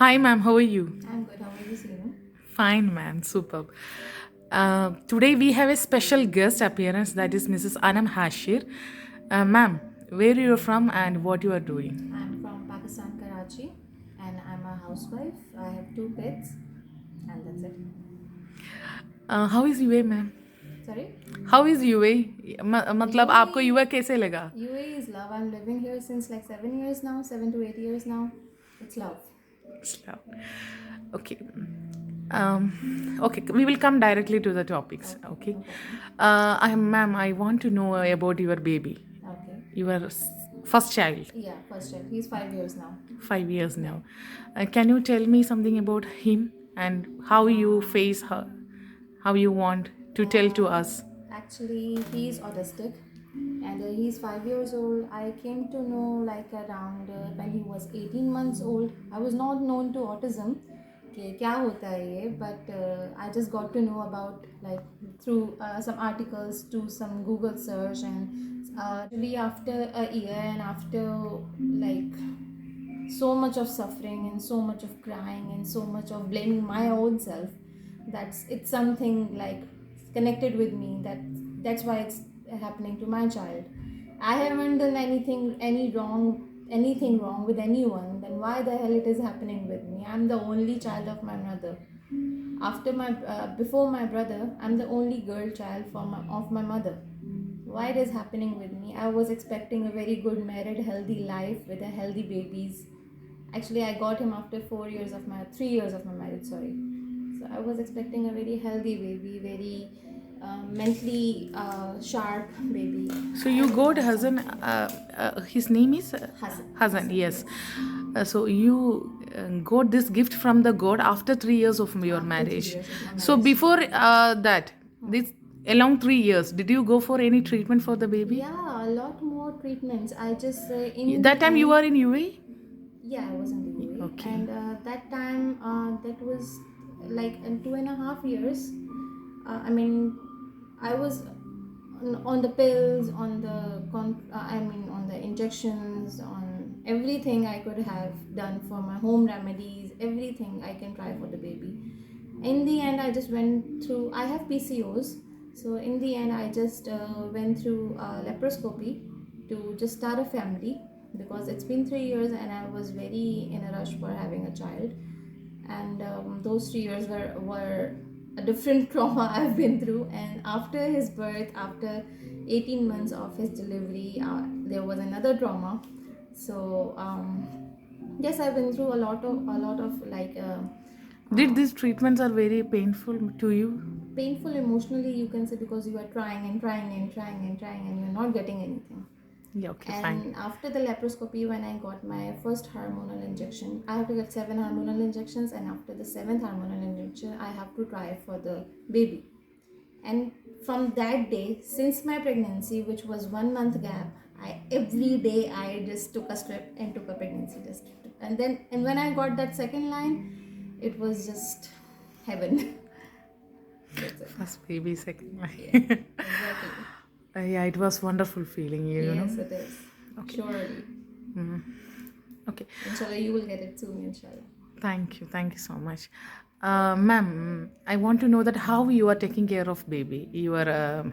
Hi, ma'am. How are you? I'm good. How are you, Salon? Fine, ma'am. Superb. Today we have a special guest appearance that is Mrs. Annam Hashir. Ma'am, where you are from and what you are doing? I'm from Pakistan, Karachi, and I'm a housewife. I have two kids, and that's it. How is UA, ma'am? Sorry? How is UA? मतलब आपको UAE, UA कैसे लगा? UAE is love. I'm living here since like 7 years now, 7 to 8 years now. It's love. Slow. Okay. Okay, we will come directly to the topics. Okay, Okay. no problem. Ma'am, I want to know about your baby, Okay. your first child. Yeah, first child. He's 5 years now. 5 years Yeah. now. Can you tell me something about him and how you face her, how you want to tell to Uh, us? Actually, he's autistic and he's 5 years old. I came to know like around when he was 18 months old. I was not known to autism कि क्या होता है ये, but I just got to know about like through some articles, to some Google search, and really after a year and after like so much of suffering and so much of crying and so much of blaming my own self, that's it's something like connected with me, that's why it's happening to my child. I haven't done anything wrong with anyone, then why the hell it is happening with me? I'm the only child of my mother. After my before my brother, I'm the only girl child of my mother. Why it is happening with me? I was expecting a very good married healthy life with a healthy babies. Actually, I got him after 4 years of my 3 years of my marriage, sorry. So I was expecting a very healthy baby, very mentally sharp baby. So I you got got Hazan, something. his name is Hassan. Hazan, Hassan, yes. yes. So you got this gift from the God after 3 years of your After three marriage. years of my So marriage. before that, this along 3 years, did you go for any treatment for the baby? Yeah, a lot more treatments. I just in That the time you end. were in UAE? Yeah, I was in the UAE, Okay. and that time that was like in 2.5 years. I mean, I was on the pills, on the on the injections, on everything I could have done for my home remedies, everything I can try for the baby. In the end, I just went through. I have PCOS, so in the end, I just went through laparoscopy to just start a family, because it's been 3 years and I was very in a rush for having a child. And those 3 years were a different trauma I've been through. And after his birth, after 18 months of his delivery, there was another trauma. So yes, I've been through a lot of like Did uh, these treatments are very painful to you? painful emotionally, you can say, because you are trying and trying and trying and trying and you're not getting anything. Yeah, okay, fine. And after the laparoscopy, when I got my first hormonal injection, I have to get 7 hormonal injections, and after the seventh hormonal injection, I have to try for the baby. And from that day, since my pregnancy, which was 1 month gap, I every day I just took a strip and took a pregnancy test. And when I got that second line, it was just heaven. That's it. First baby, second Yeah, line. exactly. Yeah, it was wonderful feeling, you know. Yes, it is. Okay. Surely. Okay. Inshallah, you will get it soon, inshallah. Thank you. Thank you so much. Ma'am, I want to know that how you are taking care of baby, your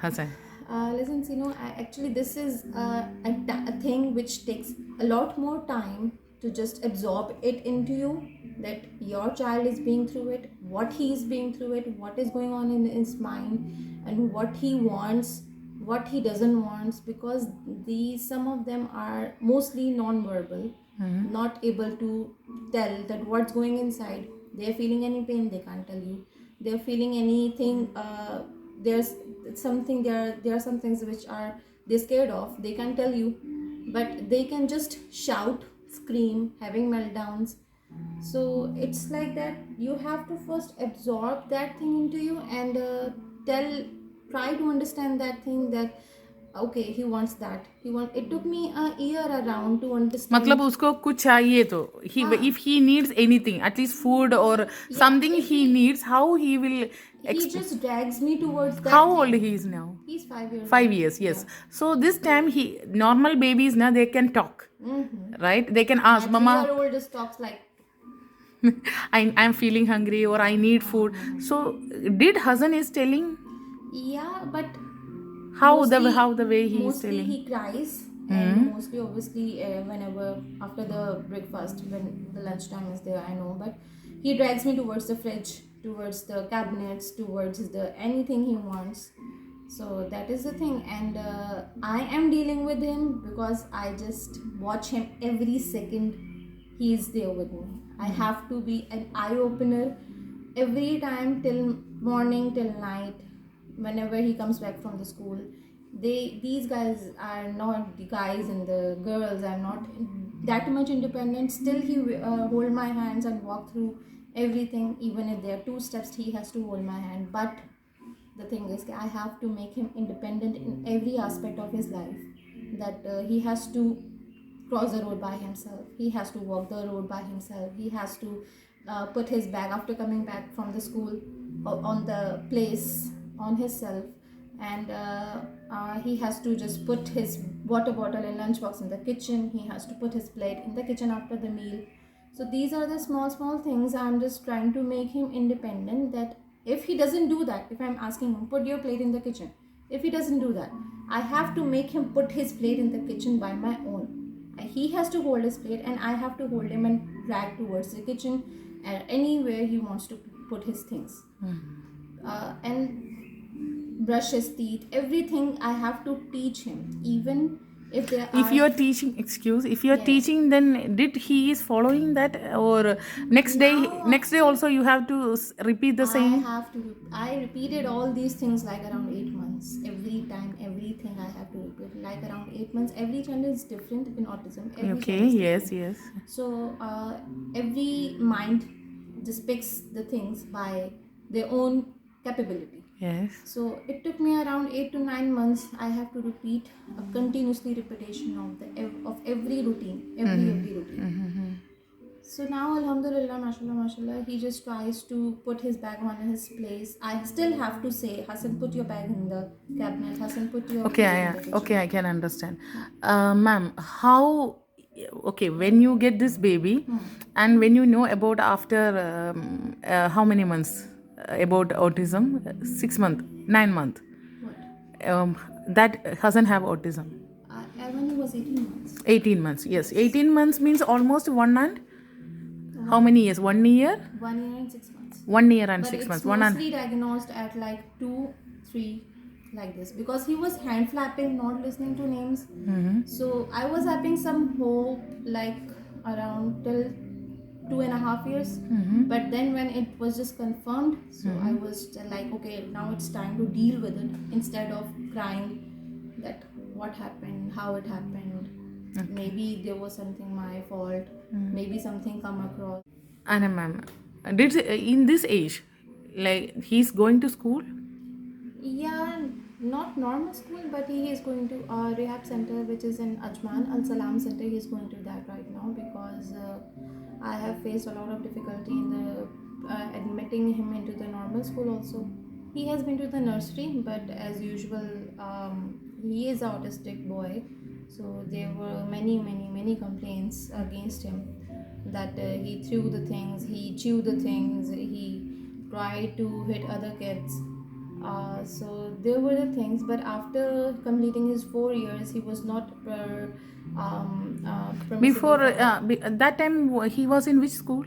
husband. Listen, actually, this is a thing which takes a lot more time to just absorb it into you. That your child is being through it, what he is being through it, what is going on in his mind, and what he wants, what he doesn't want. Because these some of them are mostly non-verbal, not able to tell that what's going inside. They're feeling any pain, they can't tell you. They're feeling anything. There's something there are some things which are they're scared of, they can tell you, but they can just shout, scream, having meltdowns. So it's like that you have to first absorb that thing into you, and tell try to understand that thing, that okay, he wants that, it took me a year around to मतलब understand. उसको कुछ चाहिए तो he हाँ. if he needs anything at least food or Yeah, something if he needs how he will he just drags me towards how that old thing. he is now. He's 5 years Five old. years Yeah. yes. So this time he normal babies now they can talk, Mm-hmm. right? They can My ask 3 year mama. old just talks like I'm feeling hungry or I need food. So did Hassan is telling Yeah, but how the way he is mostly telling? he cries, and Hmm. mostly obviously whenever after the breakfast, when the lunchtime is there, I know, but he drags me towards the fridge, towards the cabinets, towards the anything he wants. So that is the thing, and I am dealing with him because I just watch him every second. He is there with me. I have to be an eye opener every time, till morning till night, whenever he comes back from the school. These guys are not, the guys and the girls are not that much independent. Still he hold my hands and walk through everything. Even if there are two steps, he has to hold my hand. But the thing is, I have to make him independent in every aspect of his life. That he has to cross the road by himself, he has to walk the road by himself, he has to put his bag after coming back from the school on the place on himself. And he has to just put his water bottle and lunchbox in the kitchen, he has to put his plate in the kitchen after the meal. So these are the small small things. I'm just trying to make him independent, that if he doesn't do that, if I'm asking him put your plate in the kitchen, if he doesn't do that, I have to make him put his plate in the kitchen by my own. He has to hold his plate and I have to hold him and drag towards the kitchen and anywhere he wants to put his things. And brush his teeth, everything I have to teach him. Even if there If are, you are teaching, excuse, if you are yes, teaching, then did he is following that, or now next day also you have to repeat the I same? have to. I repeated all these things like around 8 months. Every time, everything I have to repeat. Like around 8 months, every child is different in autism. Every child Okay, is yes, different. yes. So every mind just picks the things by their own capability. Yes. So it took me around 8 to 9 months. I have to repeat a continuously repetition of every routine, every routine. So now, Alhamdulillah, mashallah, mashallah, he just tries to put his bag on his place. I still have to say, Hassan, put your bag in the cabinet. Hassan, put your Okay, plate in the okay, kitchen. I can understand. Ma'am, how? Okay, when you get this baby, and when you know about after how many months about autism? 6 month, 9 month. What? That doesn't have autism. When he was 18 months. 18 months. Yes, Yes. 18 months means almost one and how Uh, many years? 1 year. 1 year and 6 months. 1 year and But six it's months. One and mostly diagnosed at like 2, 3, like this, because he was hand flapping, not listening to names. So I was having some hope, like around till 2.5 years. But then when it was just confirmed, so I was like, okay, now it's time to deal with it, instead of crying that what happened, how it happened. Maybe there was something my fault, maybe something come across. Anna ma'am, did in this age, like he's going to school? Yeah, not normal school, but he is going to a rehab center which is in Ajman, Al Salam Center. He is going to that right now because I have faced a lot of difficulty in the admitting him into the normal school also. He has been to the nursery, but as usual, he is an autistic boy. So there were many complaints against him, that he threw the things, he chewed the things, he tried to hit other kids. So there were the things, but after completing his 4 years, he was not permissible Before for. that time, he was in which school?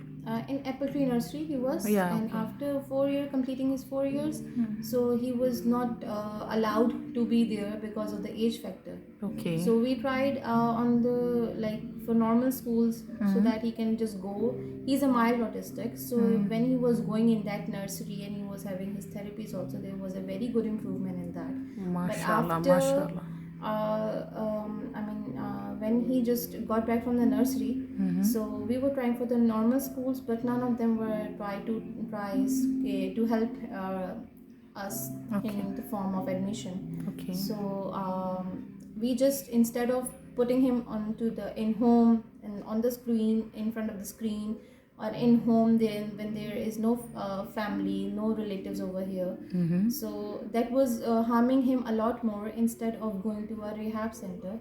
In Apple Tree Nursery he was, Yeah, and okay. after 4 year completing his 4 years, so he was not allowed to be there because of the age factor. Okay. So we tried on the, like, for normal schools, so that he can just go. He's a mild autistic, so when he was going in that nursery and he was having his therapies also, there was a very good improvement in that. But Mashallah, after mashallah. when he just got back from the nursery, so we were trying for the normal schools, but none of them were tries to help us Okay. in the form of admission. Okay. So we just, instead of putting him onto the in home and on the screen, in front of the screen, or in home, then when there is no family, no relatives over here. So that was harming him a lot more, instead of going to a rehab center,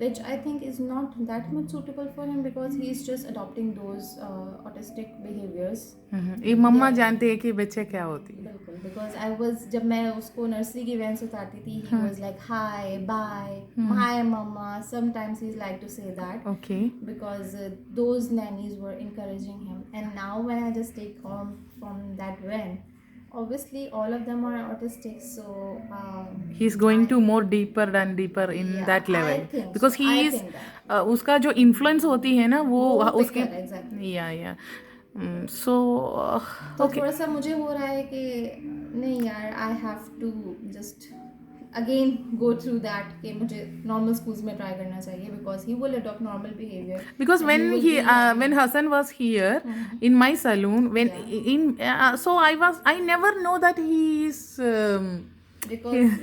which I think is not that much suitable for him, because he is just adopting those autistic behaviors. ये मम्मा जानते हैं कि बच्चे क्या होती है. बिल्कुल, because I was, जब मैं उसको नर्सरी की वैन से उतारती थी, he was like hi bye hi mamma, sometimes he is like to say that. Okay. Because those nannies were encouraging him, and now when I just take home from that van, obviously all of them are autistic, so He's going to more deeper and deeper in Yeah, that level, I think because so. he I is think that. उसका जो influence होती है ना वो वो उसके thicker, exactly. yeah. So तो okay. थोड़ा सा मुझे हो रहा है कि नहीं यार, I have to just again go through that, कि मुझे नॉर्मल स्कूल्स में ट्राई करना चाहिए, because he will adopt normal behaviour. Because when Hassan was here in my saloon, when Yeah. in so I never know that he is Because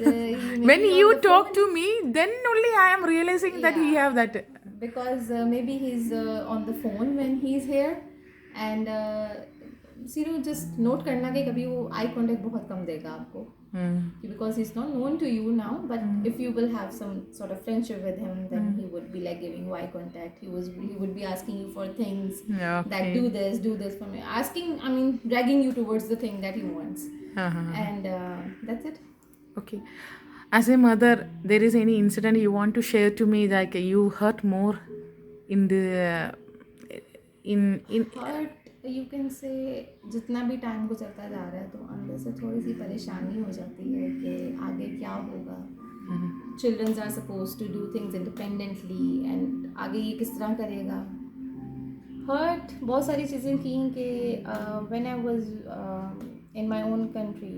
when you talk to me, then only I am realizing that he have that. Because maybe he's on the phone when he's here, and just note करना कि कभी वो eye contact बहुत कम देगा आपको, because he's not known to you now, but if you will have some sort of friendship with him, then he would be like giving you eye contact. He would be asking you for things, Yeah, that okay. do this for me, asking, I mean, dragging you towards the thing that he wants. And that's it. Okay. As a mother, there is any incident you want to share to me, like you hurt more in the in hurt you can say, जितना भी time गुजरता जा रहा है तो अंदर से थोड़ी सी परेशानी हो जाती है कि आगे क्या होगा. Childrens are suppose to do things independently, and आगे ये किस तरह करेगा. हर्ट बहुत सारी चीज़ें की कि when I was in my own country,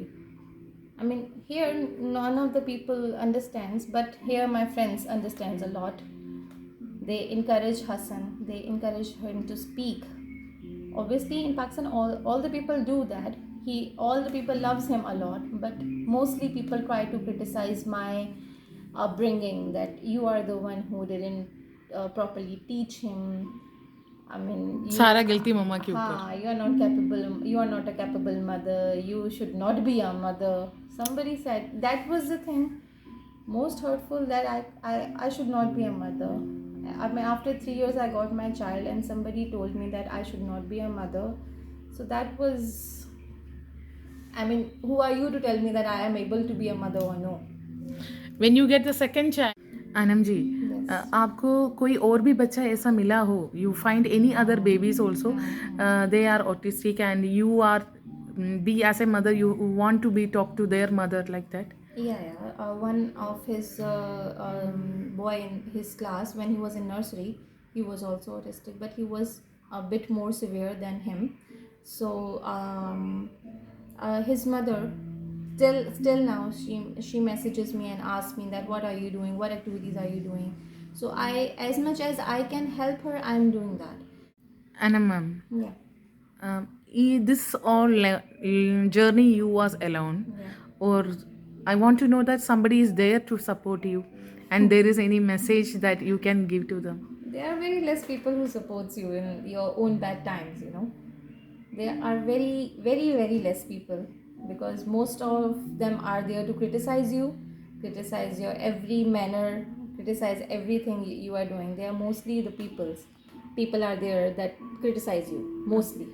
I mean, here none of the people understands, but here my friends understands a lot. They encourage Hassan. They encourage him to speak. Obviously, in Pakistan, all the people do that. All the people loves him a lot, but mostly people try to criticize my upbringing. That you are the one who didn't properly teach him. I mean, सारा गलती मम्मा के ऊपर. you are not capable. You are not a capable mother. You should not be a mother. Somebody said that was the thing most hurtful, that I should not be a mother. I mean, after 3 years I got my child, and somebody told me that I should not be a mother. So that was, I mean, who are you to tell me that I am able to be a mother or no? When you get the second child, Annam ji, आपको कोई और भी बच्चा ऐसा मिला हो, you find any other babies also, they are autistic and you are be as a mother, you want to be talk to their mother like that? Yeah. One of his boy in his class, when he was in nursery, he was also autistic, but he was a bit more severe than him. So his mother, still now, she messages me and asks me that what are you doing, what activities are you doing. So as much as I can help her, I'm doing that. Annam ma'am, Yeah. this all journey you was alone, or I want to know that somebody is there to support you, and there is any message that you can give to them? There are very less people who supports you in your own bad times, you know. There are very, very, very less people, because most of them are there to criticize you, criticize your every manner, criticize everything you are doing. They are mostly the people are there that criticize you mostly.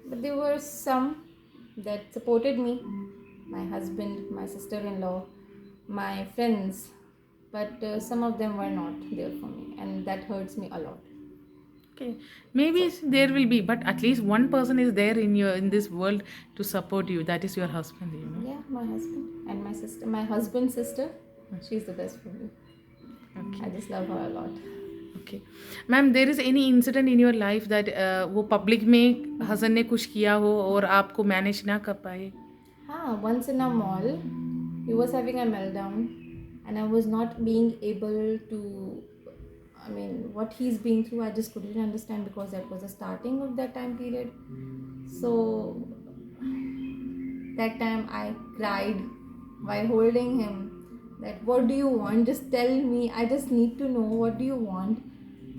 But there were some that supported me, my husband, my sister-in-law, my friends, but some of them were not there for me, and that hurts me a lot. Okay, maybe there will be, but at least one person is there in this world to support you. That is your husband, you know. Yeah, my husband and my sister, my husband's sister, she's the best for me. Okay. I just love her a lot. Okay, ma'am, there is any incident in your life that वो public में हसन ने कुछ किया हो और आपको manage ना कर पाए? Once in a mall, he was having a meltdown, and I was not being able to, I mean, what he's being through, I just couldn't understand, because that was the starting of that time period. So that time I cried while holding him, that what do you want, just tell me, I just need to know what do you want.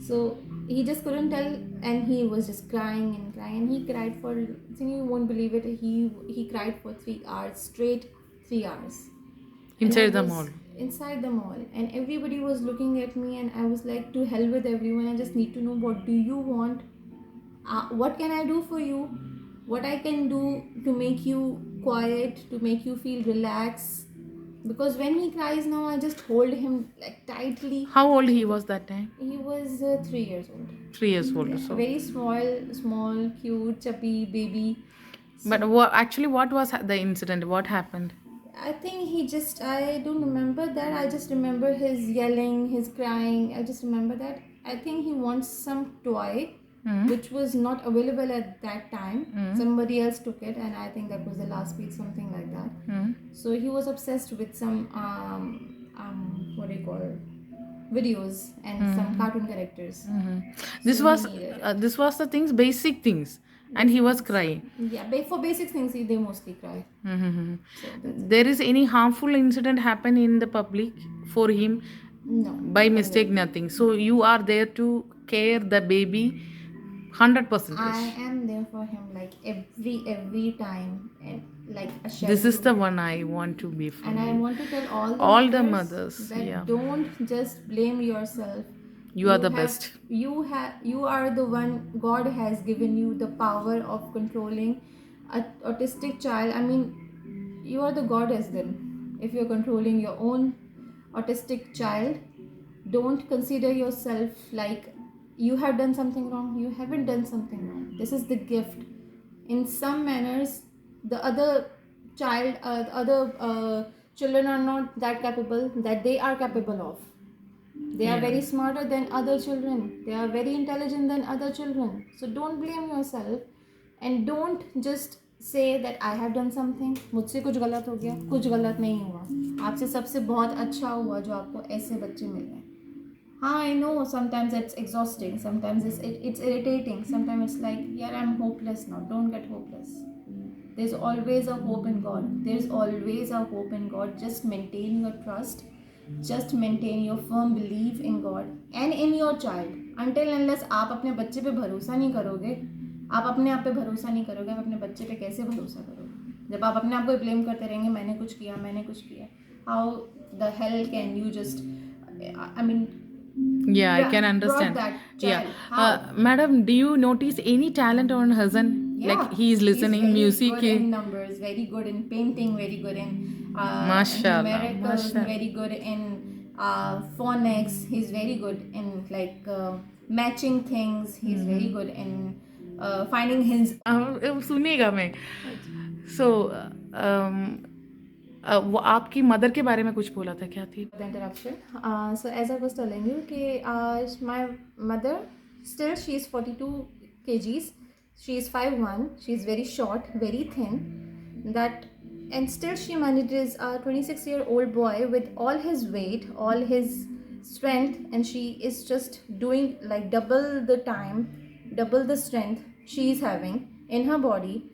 So he just couldn't tell, and he was just crying and crying, and he cried for, you won't believe it, he cried for 3 hours straight. 3 hours. And I Inside the was mall. inside the mall, and everybody was looking at me, and I was like, to hell with everyone, I just need to know, what do you want? What can I do for you? What I can do to make you quiet, to make you feel relaxed? Because when he cries now, I just hold him like tightly. How old he was that time? He was 3 years old. 3 years old. Yeah, So, very small, cute, chubby baby. but what was the incident? What happened? I think he just, I don't remember that. I just remember his yelling, his crying. I just remember that. I think he wants some toy which was not available at that time. Somebody else took it, and I think that was the last piece, something like that. So he was obsessed with some, what do you call it? Videos and some cartoon characters. This So he was needed it. this was the things, basic things, and he was crying. Yeah, for basic things, they mostly cry. So that's it. There is any harmful incident happen in the public for him? No. By mistake, nothing. So you are there to care the baby 100%. I am there for him, like every time, and like a shelter. This is the one I want to be for And I you. want to tell All the mothers mothers, that yeah. don't just blame yourself. You are the best. You are the one. God has given you the power of controlling an autistic child. I mean, you are the goddess then. If you're controlling your own autistic child, don't consider yourself like you have done something wrong. You haven't done something wrong. This is the gift. In some manners, the other the other children are not that capable that they are capable of. They are very smarter than other children. They are very intelligent than other children. So don't blame yourself, and don't just say that I have done something. मुझसे कुछ गलत हो गया. कुछ गलत नहीं हुआ. आपसे सबसे बहुत अच्छा हुआ जो आपको ऐसे बच्चे मिल रहे हैं. I know sometimes it's exhausting. Sometimes it's irritating. Sometimes it's like, yeah, I'm hopeless now. Don't get hopeless. There's always a hope in God. There's always a hope in God. Just maintain your trust. Just maintain your firm belief in God and in your child. Until unless आप अपने बच्चे पे भरोसा नहीं करोगे, आप अपने आप पे भरोसा नहीं करोगे, आप अपने बच्चे पे कैसे भरोसा करोगे? जब आप अपने आप को ब्लेम करते रहेंगे, मैंने कुछ किया, how the hell can you just, I mean, Yeah, I can understand. that Yeah. child? How? Madam, do you notice any talent on Hassan? Like he is listening very music. good in numbers, very good in painting, very good in Mashallah, numericals, mashallah. very good in phonics. He's very good in like matching things. He's very good in finding his. सुनेगा मैं. So आपकी mother के बारे में कुछ बोला था, क्या थी? The interruption. So as I was telling you, my mother, still she's 42 kgs. She's 5'1". She's very short, very thin. And still she manages a 26-year-old boy with all his weight, all his strength, and she is just doing like double the time, double the strength she's having in her body.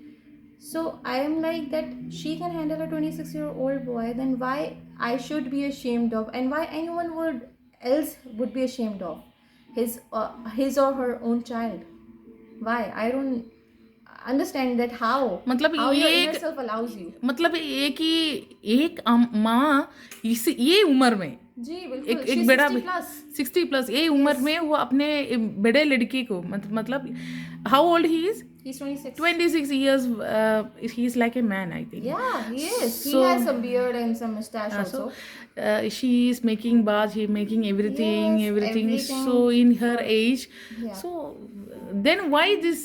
So I am like that she can handle a 26-year-old boy, then why I should be ashamed of, and why anyone else would be ashamed of his or her own child? Why? I don't understand that how मतलब your ये inner self allows you. मतलब एक माँ ये उम्र में जी बिल्कुल. एक She's बड़ा 60 plus. 60+ ये उम्र में वो अपने बड़े लड़के को मतलब how old he is? He's 26. 26 years. He's like a man, I think. Yeah, he is. So- he has some beard and some mustache also. She is making bath, he making everything, Yes, everything. everything. So in her age, Yeah. so then why this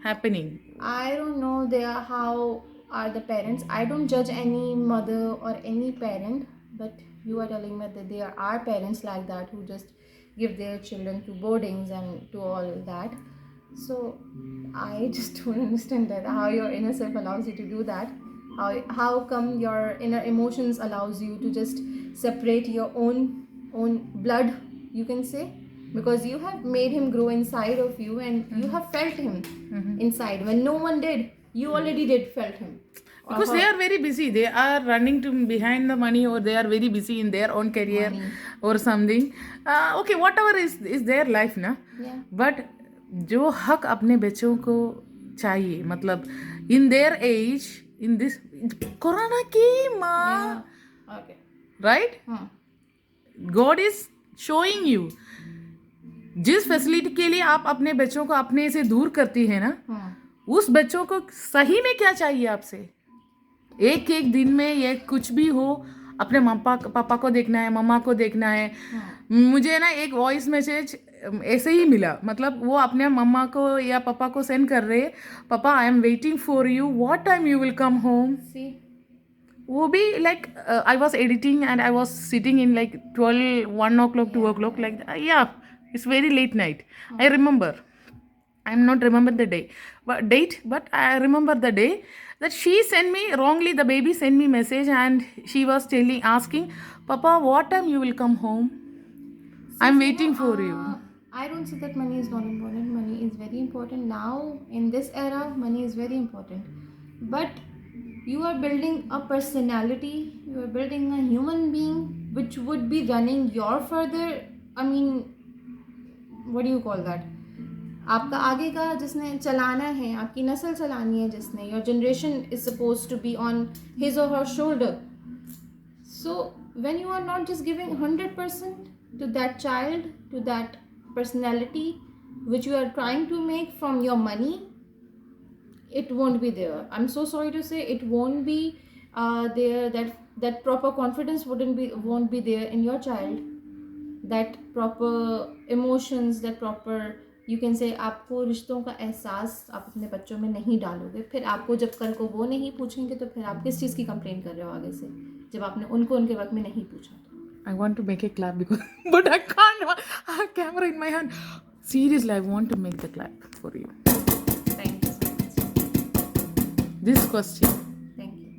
happening? I don't know how are the parents. I don't judge any mother or any parent, but you are telling me that there are parents like that who just give their children to boardings and to all that. So I just don't understand that how your inner self allows you to do that. How come your inner emotions allows you to just separate your own blood, you can say, because you have made him grow inside of you, and you have felt him inside when no one did. You already did felt him. because they are very busy. They are running to behind the money, or they are very busy in their own career Money. or something. Okay, whatever is their life ना. Yeah. But जो हक अपने बच्चों को चाहिए, मतलब in their age, in this corona की माँ, Yeah. Okay. right? God is showing you. जिस फैसिलिटी के लिए आप अपने बच्चों को अपने से दूर करती है ना, उस बच्चों को सही में क्या चाहिए आपसे? एक एक दिन में ये कुछ भी हो, अपने पापा को देखना है, मम्मा को देखना है. मुझे ना एक वॉइस मैसेज ऐसे ही मिला, मतलब वो अपने मम्मा को या पापा को सेंड कर रहे, पापा I am waiting for you, what time you will come home. वो भी like I was editing and I was sitting in like 1 o'clock 2 o'clock like yeah, it's very late night. I remember, I'm not remember the day but date, but I remember the day that she sent me wrongly, the baby sent me message and she was asking, papa what time you will come home, I'm waiting for you. I don't say that money is not important. Money is very important. Now, in this era, money is very important. But you are building a personality, you are building a human being which would be running your further, I mean, what do you call that? आपका आगे का जिसने चलाना है, आपकी नस्ल चलानी है जिसने, your generation is supposed to be on his or her shoulder. So when you are not just giving 100% to that child, to that personality which you are trying to make from your money, it won't be there. I'm so sorry to say, it won't be there. That proper confidence won't be there in your child. That proper emotions, that proper, you can say, आपको रिश्तों का एहसास आप अपने बच्चों में नहीं डालोगे, फिर आपको जब कल को वो नहीं पूछेंगे तो फिर आप किस चीज़ की कंप्लेन कर रहे हो आगे से, जब आपने उनको उनके वक्त में नहीं पूछा. I want to make a clap because but I can't, I have camera in my hand. Seriously, I want to make the clap for you. Thank you so much. This question, Thank you.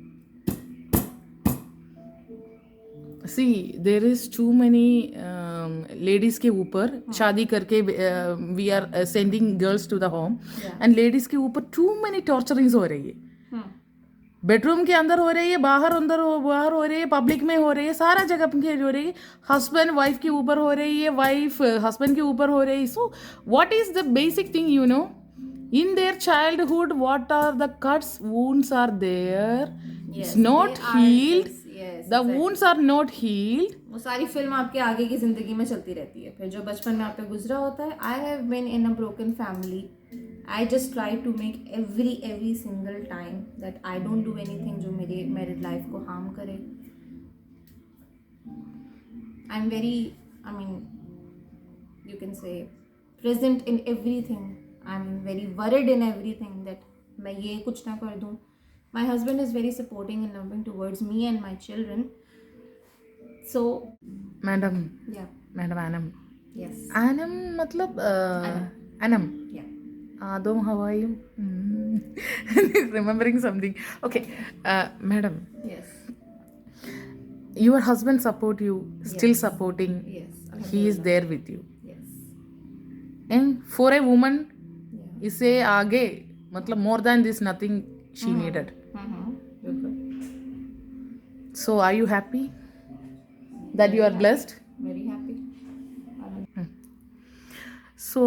see, there is too many ladies के ऊपर शादी करके we are sending girls to the home, and ladies के ऊपर too many torturings हो रही है. Bedroom के अंदर हो रही है, बाहर बाहर हो रही है, पब्लिक में हो रही है, सारा जगह पे हो रही है. हस्बैंड वाइफ के ऊपर हो रही है, वाइफ हस्बैंड के ऊपर हो रही है. So what is the basic thing, you know, in their childhood what are the cuts, wounds are there, it's not healed. The wounds are not healed. वो सारी फिल्म आपके आगे की जिंदगी में चलती रहती है, फिर जो बचपन में आप पे गुजरा होता है. I have been in a broken family. I just try to make every single time that I don't do anything जो मेरी मैरिड लाइफ को हार्म करे. I am very, I mean, you can say present in everything. I am very worried in everything that मैं ये कुछ ना कर दूँ. My husband is very supporting and loving towards me and my children. So, Madam Annam. Yes. Annam मतलब Annam. Yeah. Adam, how are you? Remembering something. Okay, madam. Yes. Your husband support you, still supporting. Yes. He is there with you. Yes. And for a woman, इसे आगे मतलब more than this nothing she needed. So are you happy that you are blessed? Very happy. So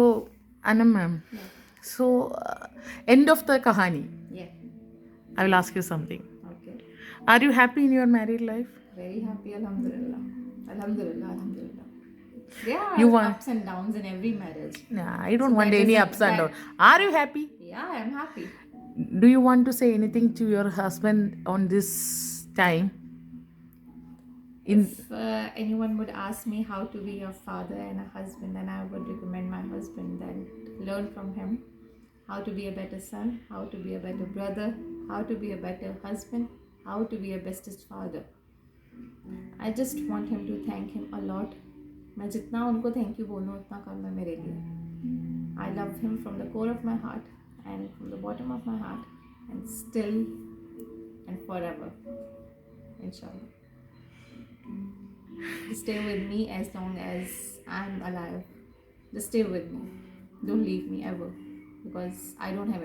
Annam ma'am, so end of the kahani. Yeah. I will ask you something. Okay. Are you happy in your married life? Very happy. Alhamdulillah. Alhamdulillah. There are You want- ups and downs in every marriage. Nah, I don't want that any is ups and that- downs. Are you happy? Yeah, I am happy. Do you want to say anything to your husband on this time? If anyone would ask me how to be a father and a husband, then I would recommend my husband, and learn from him how to be a better son, how to be a better brother, how to be a better husband, how to be a bestest father. I just want him to thank him a lot. मैं जितना उनको thank you बोलूँ उतना कम है मेरे लिए. I love him from the core of my heart and from the bottom of my heart, and still and forever, inshallah. Just stay with me as long as I'm alive. Just stay with me. Don't leave me ever, because I don't have